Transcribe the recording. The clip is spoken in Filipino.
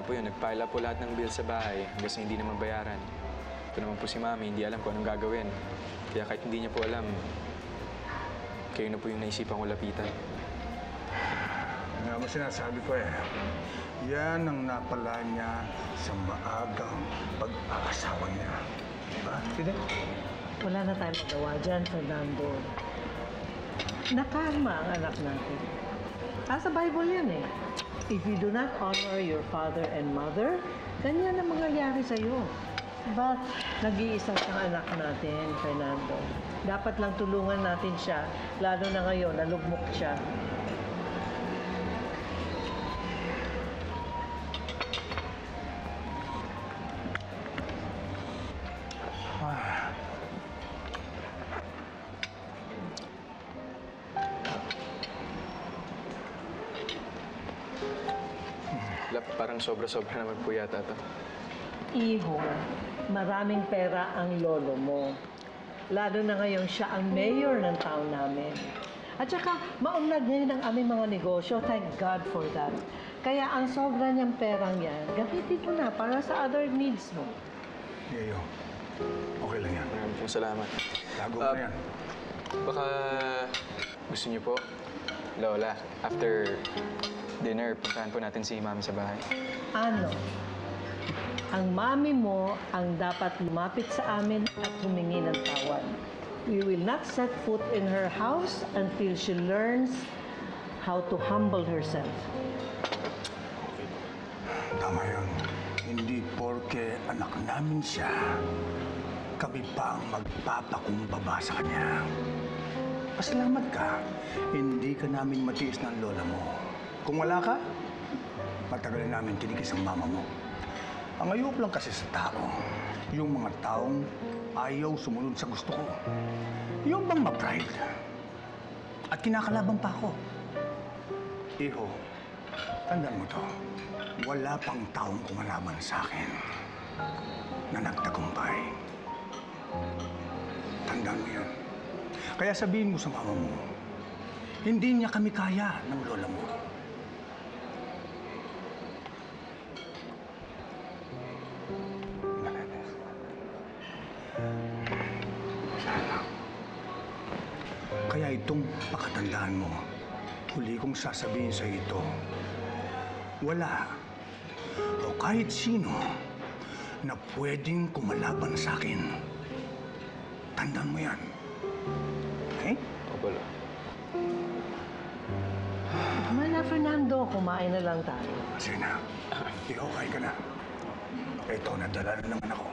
po yun, nagpile up po lahat ng bill sa bahay hanggang sa hindi na mabayaran. Ito naman po si Mami, hindi alam kung anong gagawin. Kaya kahit hindi niya po alam, kayo na po yung naisipan ko lapitan. Nga mo sinasabi ko eh. Yan ang napala niya sa maagang pag-aasawa niya. Diba? Sige. Wala na tayong magawa dyan, Fernando. Nakarma ang anak natin. Sa Bible yan eh. If you do not honor your father and mother, ganyan ang mangyayari sa'yo. But nag-iisa siyang anak natin, Fernando. Dapat lang tulungan natin siya, lalo na ngayon, nalugmok siya. Parang sobra-sobra naman po yata ito. Iho, maraming pera ang lolo mo. Lalo na ngayon siya ang mayor ng town namin. At saka, maunlad ngayon ang aming mga negosyo. Thank God for that. Kaya ang sobra niyang perang yan, gamitin mo na para sa other needs mo. Yayo, okay lang yan. Maraming pong salamat. Lago mo na yan. Baka gusto niyo po, Lola, after dinner, puntahan po natin si Mami sa bahay. Ano? Ang mami mo ang dapat lumapit sa amin at humingi ng tawad. We will not set foot in her house until she learns how to humble herself. Tama yun. Hindi porke anak namin siya, kami pa ang magpapakumbaba sa kanya. Pasalamat ka, hindi ka namin matiis ng lola mo. Kung wala ka, matagal na namin kinikis ang mama mo. Ang ayok lang kasi sa tao, yung mga taong ayaw sumunod sa gusto ko. Yung bang ma-pride. At kinakalaban pa ako. Iho, tandaan mo to. Wala pang taong kumalaban sa akin na nagtagumpay. Tandaan mo yun. Kaya sabihin mo sa mama mo, hindi niya kami kaya ng lola mo. Kaya itong pakatandaan mo, huli kong sasabihin sa ito, wala o kahit sino na pwedeng kumalaban sa akin. Tandaan mo yan. Okay? Opo, Lola. Tama na, Fernando. Kumain na lang tayo. Sige na. Ikaw, kain ka na. Ito, nadala na naman ako.